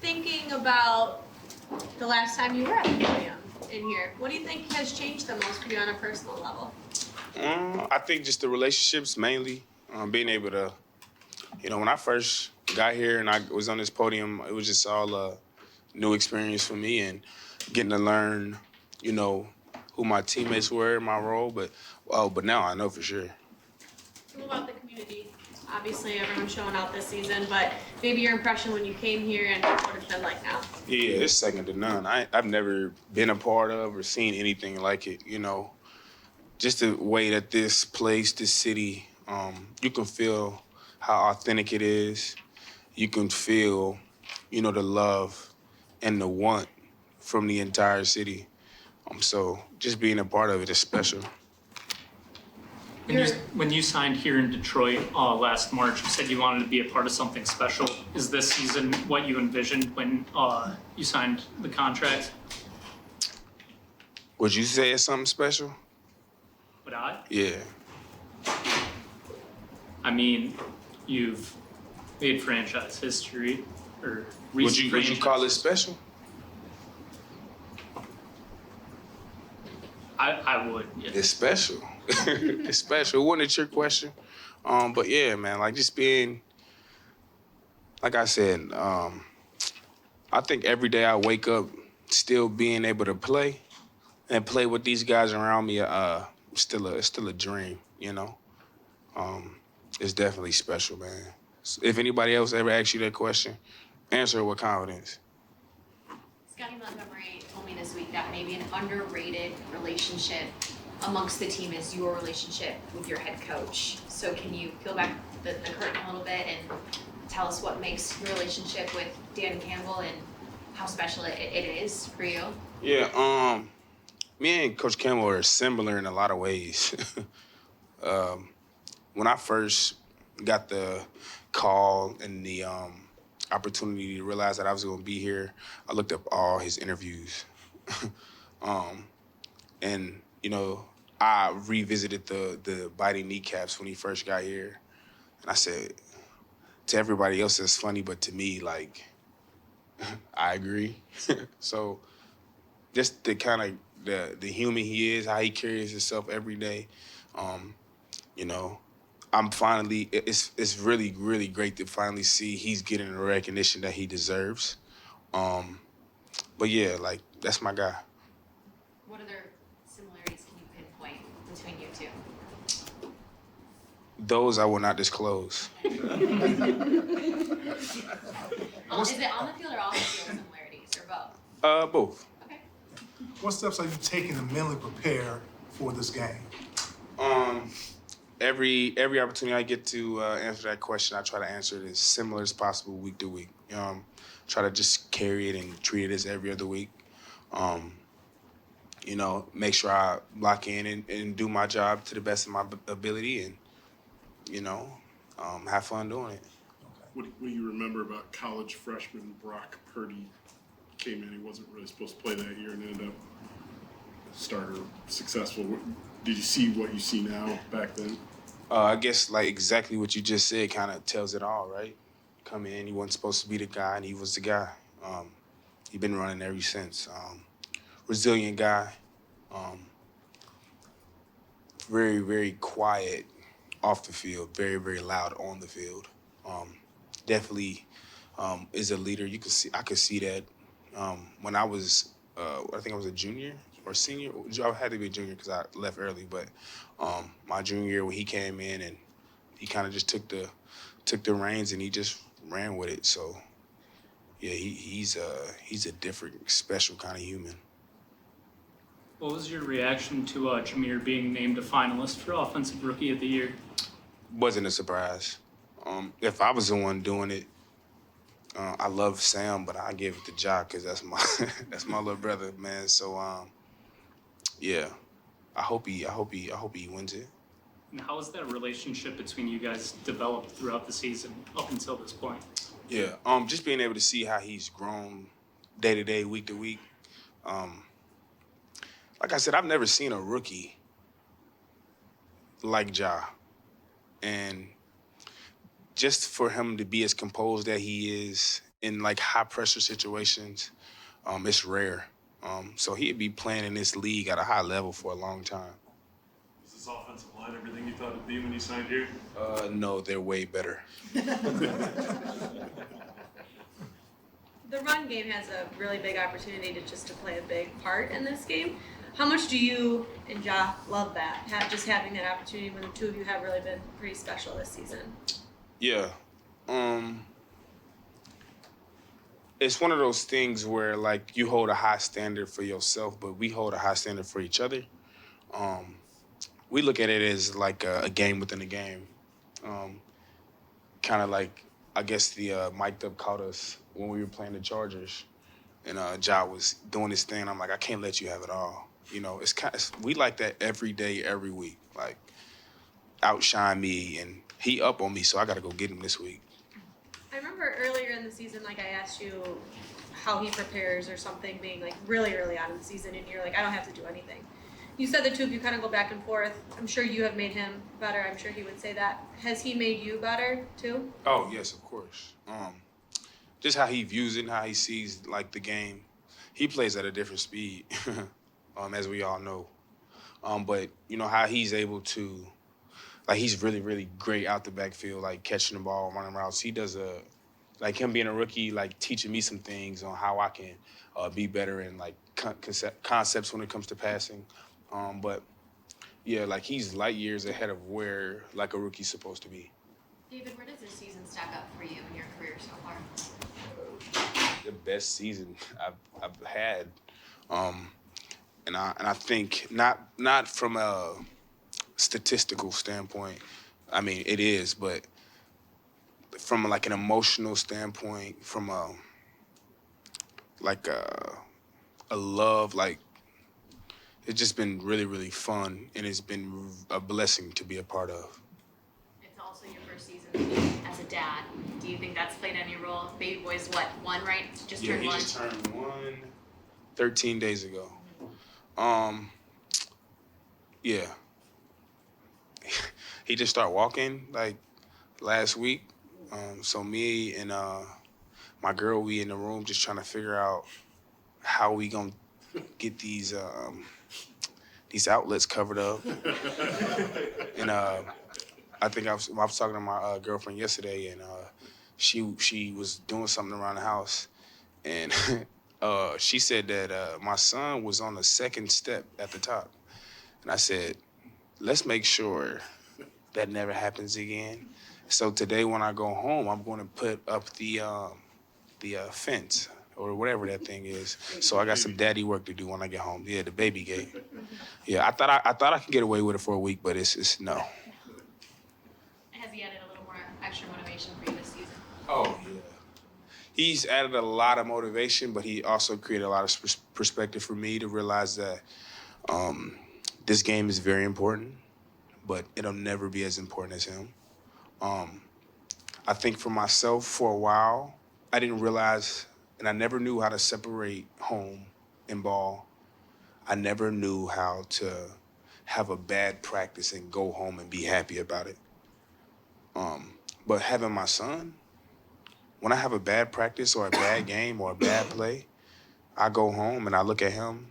thinking about the last time you were at the podium in here, what do you think has changed the most for you on a personal level? I think just the relationships mainly. Being able to, when I first got here and I was on this podium, it was just all a new experience for me and getting to learn, who my teammates were in my role. But now I know for sure. What about the community? Obviously, everyone's showing out this season, but maybe your impression when you came here and what it's been like now. Yeah, it's second to none. I've never been a part of or seen anything like it, Just the way that this place, this city, you can feel how authentic it is. You can feel, the love and the want from the entire city. So just being a part of it is special. When you signed here in Detroit last March, you said you wanted to be a part of something special. Is this season what you envisioned when you signed the contract? Would you say it's something special? Would I? Yeah. I mean, you've made franchise history, or recent Would you call it special? I would. Yeah. It's special. It's special. It wasn't a trick question. But yeah, man, like just being, like I said, I think every day I wake up still being able to play and play with these guys around me, it's still a dream, It's definitely special, man. If anybody else ever asks you that question, answer it with confidence. David Montgomery told me this week that maybe an underrated relationship amongst the team is your relationship with your head coach. So can you peel back the curtain a little bit and tell us what makes your relationship with Dan Campbell and how special it is for you? Yeah, me and Coach Campbell are similar in a lot of ways. When I first got the call and the opportunity to realize that I was going to be here, I looked up all his interviews. And, I revisited the biting kneecaps when he first got here. And I said, to everybody else, it's funny, but to me, like, I agree. So just the kind of the human he is, how he carries himself every day, I'm finally, it's really, really great to finally see he's getting the recognition that he deserves. But yeah, like, that's my guy. What other similarities can you pinpoint between you two? Those I will not disclose. Is it on the field or off the field similarities, or both? Both. Okay. What steps are you taking to mentally prepare for this game? Every opportunity I get to answer that question, I try to answer it as similar as possible week to week. Try to just carry it and treat it as every other week. Make sure I lock in and do my job to the best of my ability and, have fun doing it. What do you remember about college freshman Brock Purdy? Came in, he wasn't really supposed to play that year and ended up starter successful. Did you see what you see now back then? I guess like exactly what you just said kind of tells it all, right? Come in, he wasn't supposed to be the guy, and he was the guy. He's been running ever since. Resilient guy. Very, very quiet off the field. Very, very loud on the field. Definitely is a leader. I could see that when I was, I think I was a junior or senior. I had to be a junior because I left early, but my junior year when he came in and he kind of just took the reins and he just ran with it. So yeah, he's a different, special kind of human. What was your reaction to Jameer being named a finalist for Offensive Rookie of the Year? Wasn't a surprise. If I was the one doing it, I love Sam, but I give it to Jock because that's my little brother, man. So yeah, I hope he wins it. And how has that relationship between you guys developed throughout the season up until this point? Yeah, just being able to see how he's grown day to day, week to week. Like I said, I've never seen a rookie like Ja. And just for him to be as composed that he is in like high pressure situations, it's rare. So he'd be playing in this league at a high level for a long time. Was this offensive line everything you thought it'd be when you signed here? No, they're way better. The run game has a really big opportunity to play a big part in this game. How much do you and Ja love that? Just having that opportunity when the two of you have really been pretty special this season. Yeah. It's one of those things where like you hold a high standard for yourself, but we hold a high standard for each other. We look at it as like a game within a game. Kind of like, I guess the mic'd up caught us when we were playing the Chargers, and Ja was doing his thing. I'm like, I can't let you have it all. You know, we like that every day, every week. Like, outshine me, and he up on me, so I got to go get him this week. I remember earlier in the season, like I asked you how he prepares or something, being like really early on in the season, and you're like, I don't have to do anything. You said the two of you kind of go back and forth. I'm sure you have made him better. I'm sure he would say that. Has he made you better too? Oh yes, of course. Just how he views it, and how he sees like the game. He plays at a different speed, as we all know. But you know how he's able to, like he's really, really great out the backfield, like catching the ball, running routes. He does like him being a rookie, like teaching me some things on how I can be better in like concepts when it comes to passing. But yeah, like he's light years ahead of where like a rookie's supposed to be. David, where does this season stack up for you in your career so far? The best season I've had, and I think not from a statistical standpoint. I mean, it is, but from like an emotional standpoint, from a love, like it's just been really, really fun, and it's been a blessing to be a part of. It's also your first season as a dad. Do you think that's played any role? Baby boy's what, 1, right? Just Yeah, turned he 1? just turned 13 days ago. Yeah. He just started walking like last week. So me and my girl, we in the room just trying to figure out how we gonna get these outlets covered up. And I think I was talking to my girlfriend yesterday, and she was doing something around the house, and she said that my son was on the second step at the top, and I said, let's make sure that never happens again. So today when I go home, I'm going to put up the fence or whatever that thing is. So I got some daddy work to do when I get home. Yeah, the baby gate. Yeah, I thought I could get away with it for a week, but it's no. Has he added a little more extra motivation for you this season? Oh yeah. He's added a lot of motivation, but he also created a lot of perspective for me to realize that this game is very important, but it'll never be as important as him. I think for myself, for a while, I didn't realize, and I never knew how to separate home and ball. I never knew how to have a bad practice and go home and be happy about it. But having my son, when I have a bad practice or a bad game or a bad play, I go home and I look at him,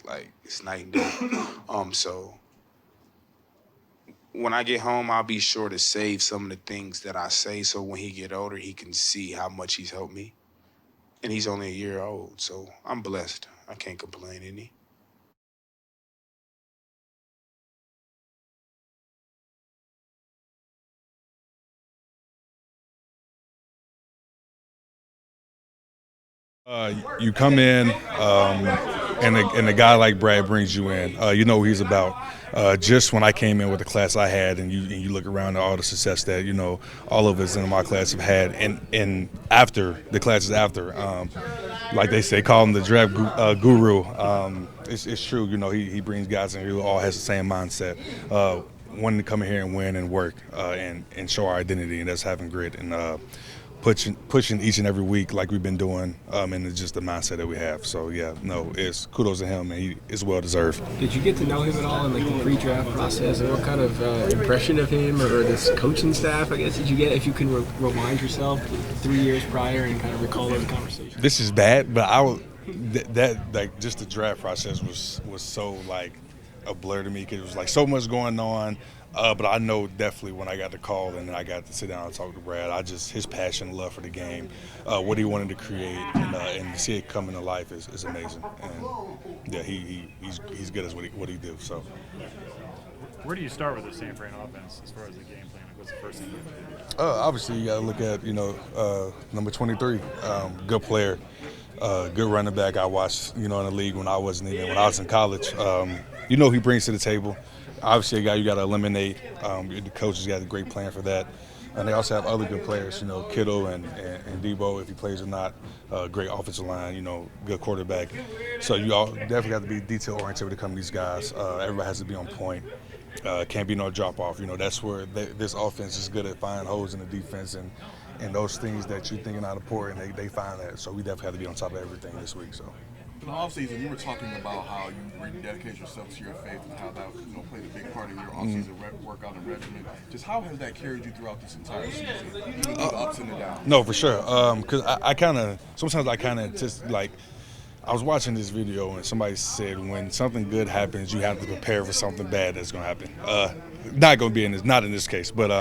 like it's night and day. So when I get home, I'll be sure to save some of the things that I say, so when he get older, he can see how much he's helped me. And he's only a year old, so I'm blessed. I can't complain any. You come in, and a guy like Brad brings you in. You know what he's about. Just when I came in with the class I had, and you look around at all the success that all of us in my class have had, and after the classes after, like they say, call him the draft guru. It's true. He brings guys in who all has the same mindset. Wanting to come in here and win and work and show our identity, and that's having grit. And pushing each and every week like we've been doing, and it's just the mindset that we have. So yeah, no, it's kudos to him, and he is well deserved. Did you get to know him at all in like the pre-draft process, and what kind of impression of him or this coaching staff, I guess, did you get? If you can remind yourself 3 years prior and kind of recall those conversations. This is bad, but I would that like just the draft process was so like a blur to me because it was like so much going on. But I know definitely when I got the call and then I got to sit down and talk to Brad, his passion and love for the game, what he wanted to create, and to see it come into life is amazing. And yeah, he's good at what he do. So. Where do you start with the San Fran offense as far as the game plan? Like, what's the first thing you do? Obviously, you got to look at number 23, good player, good running back. I watched in the league when I was in college. He brings to the table. Obviously, a guy you got to eliminate. The coaches got a great plan for that. And they also have other good players, Kittle and Debo, if he plays or not. Great offensive line, good quarterback. So you all definitely have to be detail-oriented when it comes to these guys. Everybody has to be on point. Can't be no drop-off. That's where this offense is good at finding holes in the defense and those things that you're thinking out of port, and they find that. So we definitely have to be on top of everything this week. So. In the offseason, you were talking about how you rededicate yourself to your faith and how that played a big part of your offseason workout and regimen. Just how has that carried you throughout this entire season, even through the ups and the downs? No, for sure. Because sometimes I just like, I was watching this video and somebody said when something good happens, you have to prepare for something bad that's going to happen. Not going to be not in this case, but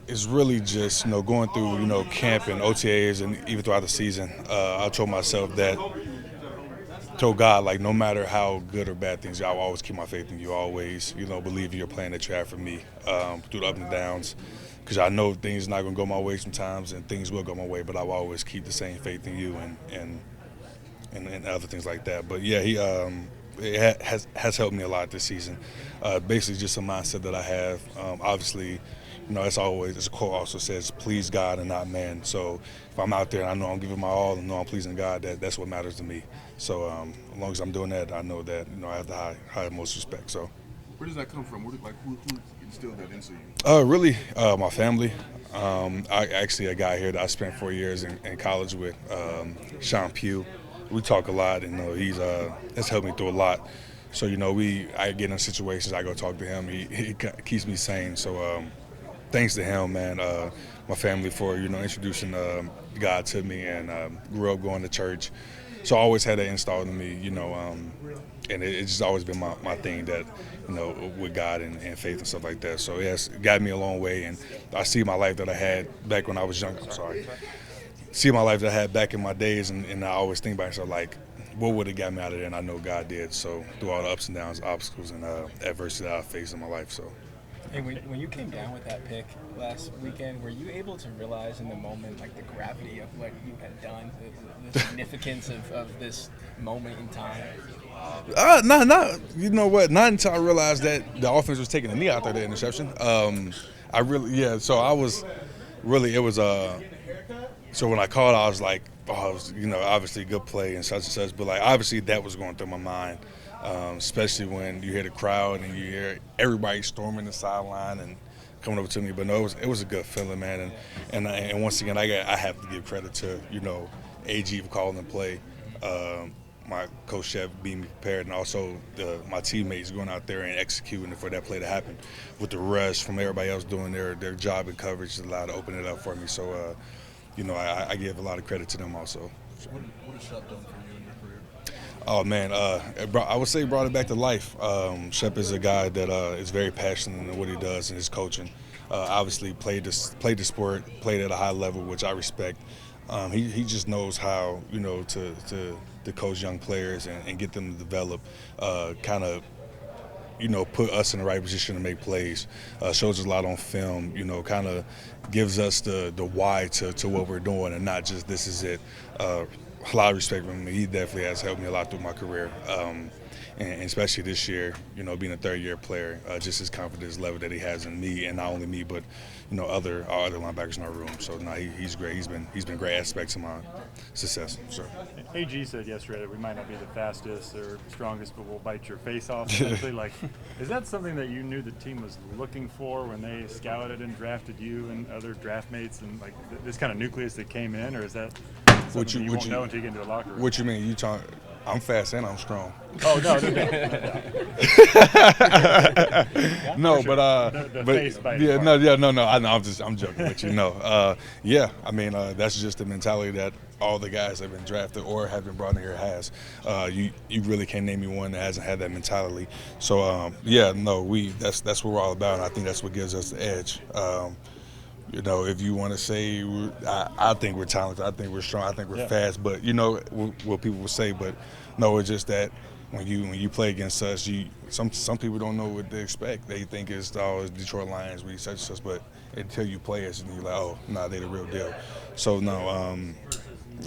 it's really just going through camp and OTAs and even throughout the season. I told God, like, no matter how good or bad things are, I'll always keep my faith in you. Always believe in your plan that you have for me through the ups and downs, because I know things are not going to go my way sometimes and things will go my way, but I will always keep the same faith in you and other things like that. But yeah, he it has helped me a lot this season. Basically just a mindset that I have. Obviously, as always, as a quote also says, please God and not man. So if I'm out there and I know I'm giving my all and know I'm pleasing God, that's what matters to me. So as long as I'm doing that, I know that I have the high most respect. So where does that come from? Who instilled that into you? Really, my family. A guy here that I spent 4 years in college with, Sean Pugh. We talk a lot, and has helped me through a lot. So I get in situations, I go talk to him. He keeps me sane. So. Thanks to him, man, my family for, introducing God to me, and grew up going to church. So I always had that installed in me, and it's just always been my thing that, with God and faith and stuff like that. So it's got me a long way, and I see my life that I had back when I was young. See my life that I had back in my days, and I always think about myself, like, what would have got me out of there? And I know God did. So through all the ups and downs, obstacles, and adversity that I faced in my life, so. Hey, when you came down with that pick last weekend, were you able to realize in the moment, like, the gravity of what you had done, the significance of this moment in time? Not until I realized that the offense was taking a knee after the interception. So when I called, I was like, obviously a good play and such, but, like, obviously that was going through my mind. Especially when you hear the crowd and you hear everybody storming the sideline and coming over to me. But no, it was a good feeling, man. And once again, I have to give credit to AG for calling the play, my coach Chef being prepared, and also my teammates going out there and executing for that play to happen with the rush from everybody else doing their job and coverage allowed to open it up for me. So I give a lot of credit to them also. What has Shep done for you in your career? Oh, man, I would say he brought it back to life. Shep is a guy that is very passionate in what he does in his coaching. Obviously played the sport, played at a high level, which I respect. He just knows how, to coach young players and get them to develop, put us in the right position to make plays. Shows us a lot on film, kind of gives us the why to what we're doing and not just this is it. A lot of respect from him. He definitely has helped me a lot through my career. and especially this year, you know, being a third-year player, just his confidence level that he has in me, and not only me, but you know, other linebackers in our room. So no, he's great. He's been great aspects of my success. So. AG said yesterday that we might not be the fastest or strongest, but we'll bite your face off. Essentially, like, is that something that you knew the team was looking for when they scouted and drafted you and other draft mates, and like this kind of nucleus that came in, or is that something you won't know until you get into a locker room? What you mean? You talking? I'm fast and I'm strong. Oh no, no, sure. but face biting yeah, part. no. I'm joking with you. No, yeah. I mean, that's just the mentality that all the guys that have been drafted or have been brought in here has. You really can't name me one that hasn't had that mentality. So yeah, no, that's what we're all about, and I think that's what gives us the edge. You know, if you want to say, I think we're talented, I think we're strong, I think we're fast, but you know what people will say. But no, it's just that when you play against us, some people don't know what they expect. They think it's Detroit Lions, we such and such, but until you play us, and you're like, oh, nah, they the real deal. So no,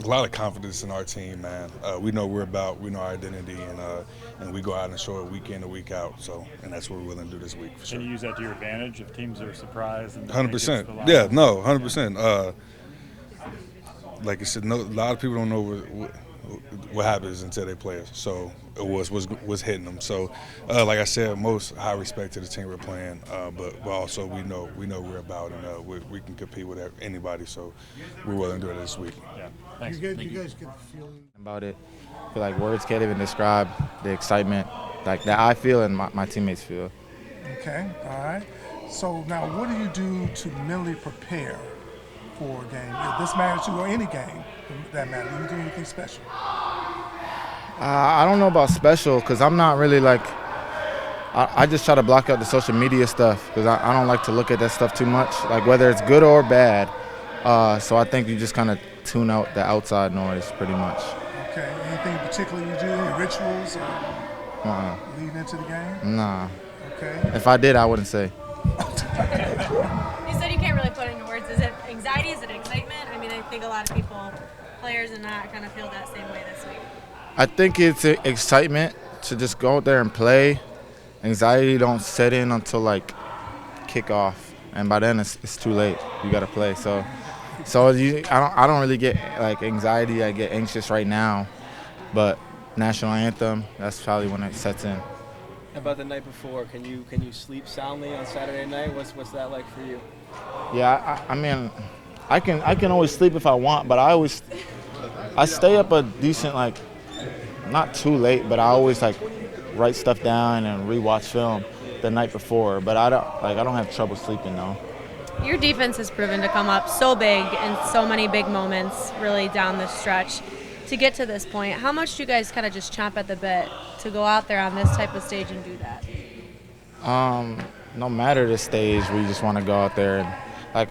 a lot of confidence in our team, man. We know we're about, we know our identity, and we go out and show it week in and week out. So, and that's what we're willing to do this week for sure. Can you use that to your advantage if teams are surprised? 100%. Yeah, no, 100%. Like I said, a lot of people don't know what happens until they play us. So it was hitting them. So, like I said, most high respect to the team we're playing, but also we know we're about, and we can compete with anybody. So we're willing to do it this week. Yeah. Thanks. You guys get the feeling about it. I feel like words can't even describe the excitement like that I feel and my teammates feel. Okay, all right. So now what do you do to mentally prepare for a game? If this matters to you, or any game that matters, do you do anything special? I don't know about special because I'm not really like, I just try to block out the social media stuff because I don't like to look at that stuff too much, like whether it's good or bad. So I think you just kind of tune out the outside noise pretty much. Okay, anything particular you do, any rituals leading into the game? Nah. Okay. If I did, I wouldn't say. You said you can't really put it into words. Is it anxiety? Is it excitement? I mean, I think a lot of people, players and not, kind of feel that same way this week. I think it's excitement to just go out there and play. Anxiety don't set in until like kickoff, and by then it's too late. You got to play. So I don't really get like anxiety. I get anxious right now, but national anthem, that's probably when it sets in. How about the night before? Can you sleep soundly on Saturday night? What's that like for you? Yeah, I mean, I can always sleep if I want, but I stay up a decent, like, not too late, but I always like write stuff down and rewatch film the night before. But I don't have trouble sleeping though. Your defense has proven to come up so big in so many big moments, really down the stretch, to get to this point. How much do you guys kind of just chomp at the bit to go out there on this type of stage and do that? No matter the stage, we just want to go out there and like.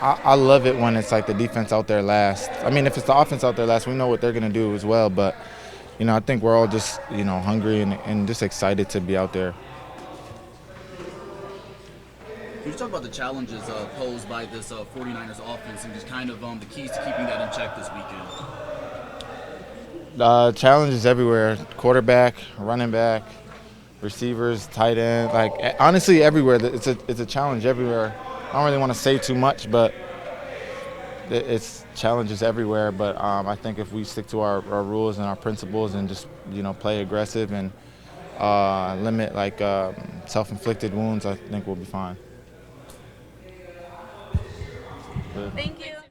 I love it when it's like the defense out there last. I mean, if it's the offense out there last, we know what they're going to do as well. But, you know, I think we're all just, you know, hungry and just excited to be out there. Can you talk about the challenges posed by this 49ers offense and just kind of the keys to keeping that in check this weekend? Challenges everywhere. Quarterback, running back, receivers, tight end. Like, honestly, everywhere. It's a challenge everywhere. I don't really want to say too much, but it's challenges everywhere. But I think if we stick to our rules and our principles and just, you know, play aggressive and limit like self-inflicted wounds, I think we'll be fine. Thank you.